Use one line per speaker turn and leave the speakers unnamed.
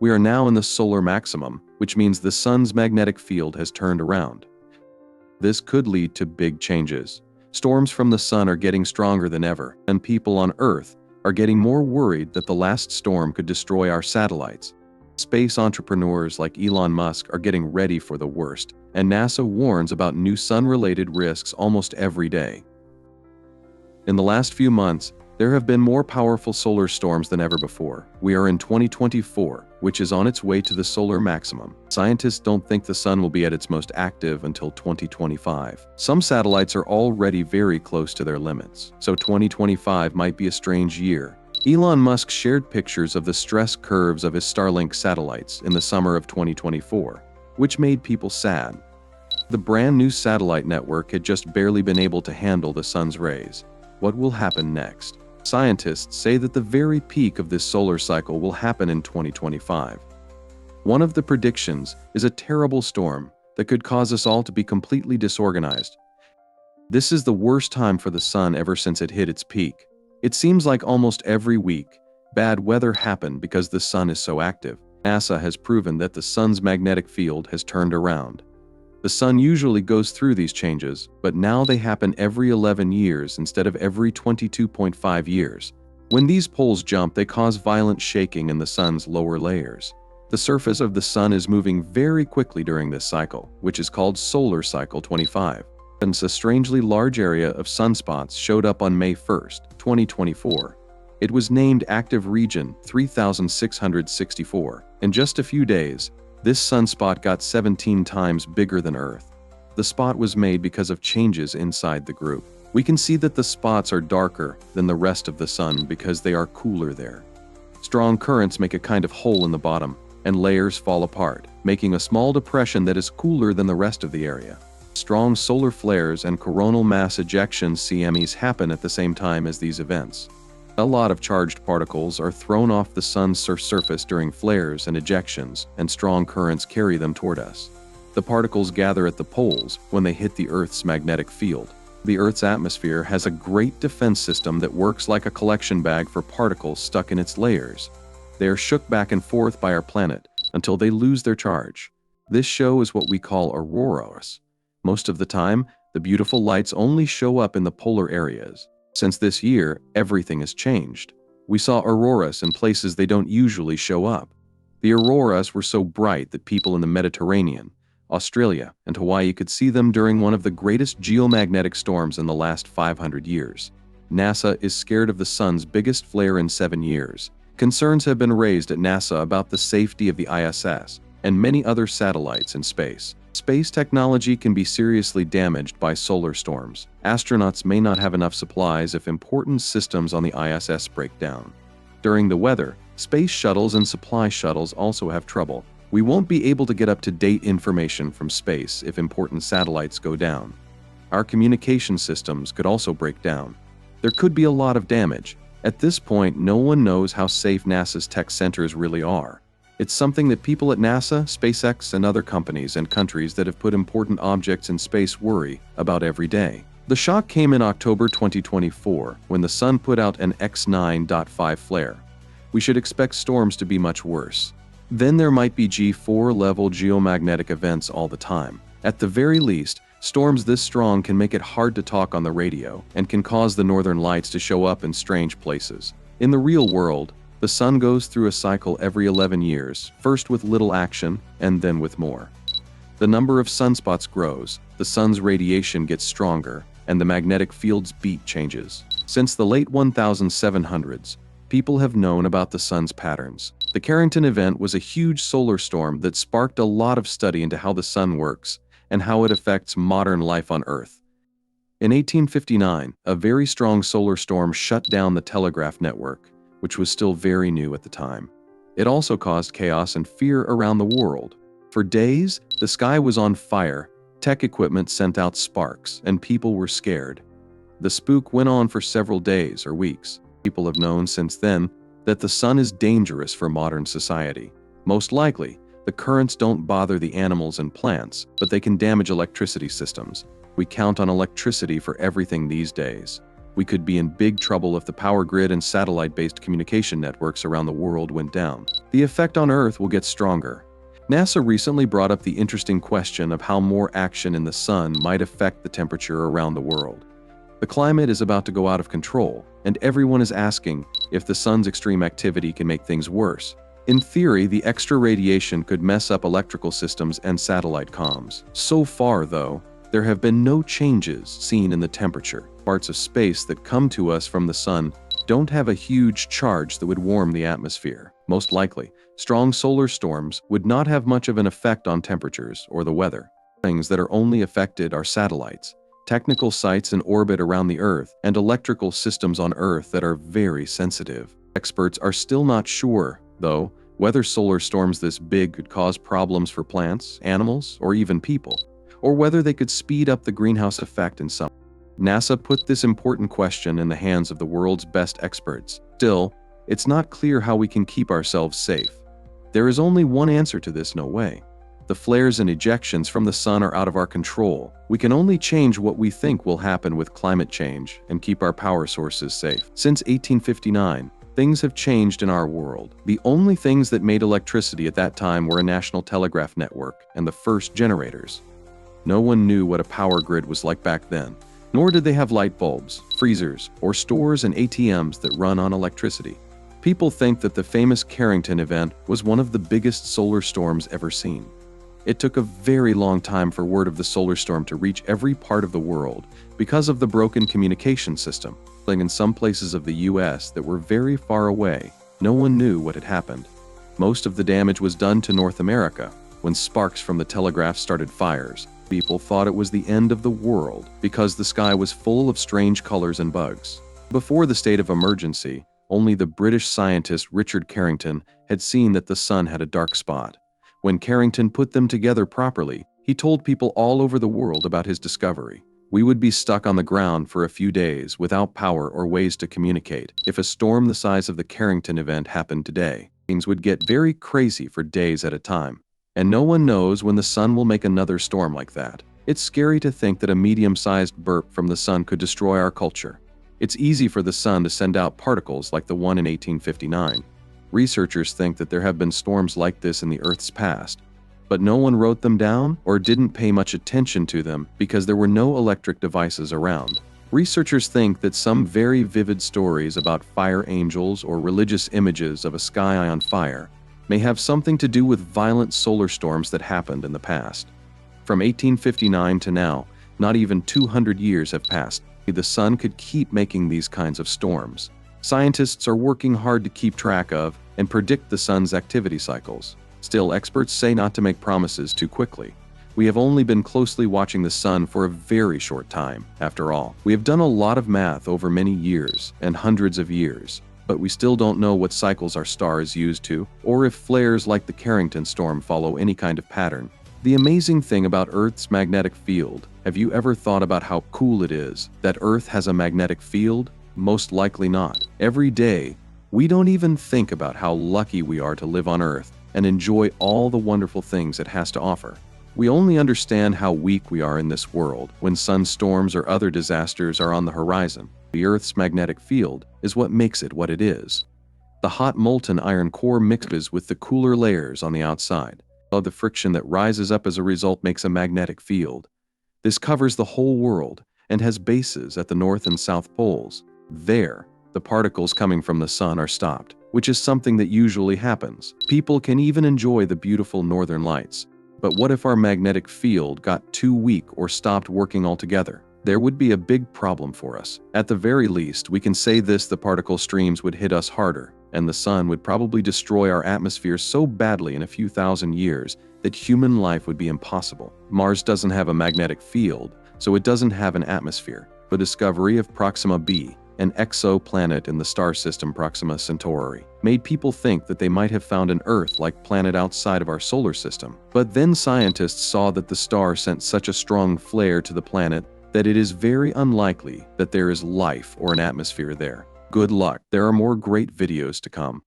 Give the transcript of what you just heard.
We are now in the solar maximum, which means the sun's magnetic field has turned around. This could lead to big changes. Storms from the sun are getting stronger than ever, and people on Earth are getting more worried that the last storm could destroy our satellites. Space entrepreneurs like Elon Musk are getting ready for the worst, and NASA warns about new sun-related risks almost every day. In the last few months, there have been more powerful solar storms than ever before. We are in 2024, which is on its way to the solar maximum. Scientists don't think the sun will be at its most active until 2025. Some satellites are already very close to their limits, so 2025 might be a strange year. Elon Musk shared pictures of the stress curves of his Starlink satellites in the summer of 2024, which made people sad. The brand new satellite network had just barely been able to handle the sun's rays. What will happen next? Scientists say that the very peak of this solar cycle will happen in 2025. One of the predictions is a terrible storm that could cause us all to be completely disorganized. This is the worst time for the sun ever since it hit its peak. It seems like almost every week, bad weather happened because the sun is so active. NASA has proven that the sun's magnetic field has turned around. The sun usually goes through these changes, but now they happen every 11 years instead of every 22.5 years. When these poles jump, they cause violent shaking in the sun's lower layers. The surface of the sun is moving very quickly during this cycle, which is called solar cycle 25. Hence, a strangely large area of sunspots showed up on May 1st, 2024. It was named Active Region 3664. In just a few days, this sunspot got 17 times bigger than Earth. The spot was made because of changes inside the group. We can see that the spots are darker than the rest of the sun because they are cooler there. Strong currents make a kind of hole in the bottom, and layers fall apart, making a small depression that is cooler than the rest of the area. Strong solar flares and coronal mass ejections (CMEs) happen at the same time as these events. A lot of charged particles are thrown off the sun's surface during flares and ejections, and strong currents carry them toward us. The particles gather at the poles when they hit the Earth's magnetic field. The Earth's atmosphere has a great defense system that works like a collection bag for particles stuck in its layers. They are shook back and forth by our planet until they lose their charge. This show is what we call auroras. Most of the time, the beautiful lights only show up in the polar areas. Since this year, everything has changed. We saw auroras in places they don't usually show up. The auroras were so bright that people in the Mediterranean, Australia, and Hawaii could see them during one of the greatest geomagnetic storms in the last 500 years. NASA is scared of the sun's biggest flare in 7 years. Concerns have been raised at NASA about the safety of the ISS and many other satellites in space. Space technology can be seriously damaged by solar storms. Astronauts may not have enough supplies if important systems on the ISS break down. During the weather, space shuttles and supply shuttles also have trouble. We won't be able to get up-to-date information from space if important satellites go down. Our communication systems could also break down. There could be a lot of damage. At this point, no one knows how safe NASA's tech centers really are. It's something that people at NASA, SpaceX, and other companies and countries that have put important objects in space worry about every day. The shock came in October 2024 when the sun put out an X9.5 flare. We should expect storms to be much worse. Then there might be G4-level geomagnetic events all the time. At the very least, storms this strong can make it hard to talk on the radio and can cause the northern lights to show up in strange places. In the real world, the sun goes through a cycle every 11 years, first with little action and then with more. The number of sunspots grows, the sun's radiation gets stronger, and the magnetic field's beat changes. Since the late 1700s, people have known about the sun's patterns. The Carrington event was a huge solar storm that sparked a lot of study into how the sun works and how it affects modern life on Earth. In 1859, a very strong solar storm shut down the telegraph network, which was still very new at the time. It also caused chaos and fear around the world. For days, the sky was on fire, tech equipment sent out sparks, and people were scared. The spook went on for several days or weeks. People have known since then that the sun is dangerous for modern society. Most likely, the currents don't bother the animals and plants, but they can damage electricity systems. We count on electricity for everything these days. We could be in big trouble if the power grid and satellite-based communication networks around the world went down. The effect on Earth will get stronger. NASA recently brought up the interesting question of how more action in the sun might affect the temperature around the world. The climate is about to go out of control, and everyone is asking if the sun's extreme activity can make things worse. In theory, the extra radiation could mess up electrical systems and satellite comms. So far, though, there have been no changes seen in the temperature. Parts of space that come to us from the sun don't have a huge charge that would warm the atmosphere. Most likely, strong solar storms would not have much of an effect on temperatures or the weather. Things that are only affected are satellites, technical sites in orbit around the Earth, and electrical systems on Earth that are very sensitive. Experts are still not sure, though, whether solar storms this big could cause problems for plants, animals, or even people, or whether they could speed up the greenhouse effect in some. NASA put this important question in the hands of the world's best experts. Still, it's not clear how we can keep ourselves safe. There is only one answer to this: no way. The flares and ejections from the sun are out of our control. We can only change what we think will happen with climate change and keep our power sources safe. Since 1859, things have changed in our world. The only things that made electricity at that time were a national telegraph network and the first generators. No one knew what a power grid was like back then, nor did they have light bulbs, freezers, or stores and ATMs that run on electricity. People think that the famous Carrington event was one of the biggest solar storms ever seen. It took a very long time for word of the solar storm to reach every part of the world because of the broken communication system. In some places of the US that were very far away, no one knew what had happened. Most of the damage was done to North America. When sparks from the telegraph started fires, people thought it was the end of the world because the sky was full of strange colors and bugs. Before the state of emergency, only the British scientist Richard Carrington had seen that the sun had a dark spot. When Carrington put them together properly, he told people all over the world about his discovery. We would be stuck on the ground for a few days without power or ways to communicate. If a storm the size of the Carrington event happened today, things would get very crazy for days at a time. And no one knows when the sun will make another storm like that. It's scary to think that a medium-sized burp from the sun could destroy our culture. It's easy for the sun to send out particles like the one in 1859. Researchers think that there have been storms like this in the Earth's past, but no one wrote them down or didn't pay much attention to them because there were no electric devices around. Researchers think that some very vivid stories about fire angels or religious images of a sky on fire may have something to do with violent solar storms that happened in the past. From 1859 to now, not even 200 years have passed. The sun could keep making these kinds of storms. Scientists are working hard to keep track of and predict the sun's activity cycles. Still, experts say not to make promises too quickly. We have only been closely watching the sun for a very short time, after all. We have done a lot of math over many years and hundreds of years, but we still don't know what cycles our star is used to, or if flares like the Carrington storm follow any kind of pattern. The amazing thing about Earth's magnetic field, have you ever thought about how cool it is that Earth has a magnetic field? Most likely not. Every day, we don't even think about how lucky we are to live on Earth and enjoy all the wonderful things it has to offer. We only understand how weak we are in this world when sunstorms or other disasters are on the horizon. The Earth's magnetic field is what makes it what it is. The hot molten iron core mixes with the cooler layers on the outside. The friction that rises up as a result makes a magnetic field. This covers the whole world and has bases at the north and south poles. There, the particles coming from the sun are stopped, which is something that usually happens. People can even enjoy the beautiful northern lights. But what if our magnetic field got too weak or stopped working altogether? There would be a big problem for us. At the very least, we can say this: the particle streams would hit us harder, and the sun would probably destroy our atmosphere so badly in a few thousand years that human life would be impossible. Mars doesn't have a magnetic field, so it doesn't have an atmosphere. The discovery of Proxima b, an exoplanet in the star system Proxima Centauri, made people think that they might have found an Earth-like planet outside of our solar system. But then scientists saw that the star sent such a strong flare to the planet that it is very unlikely that there is life or an atmosphere there. Good luck. There are more great videos to come.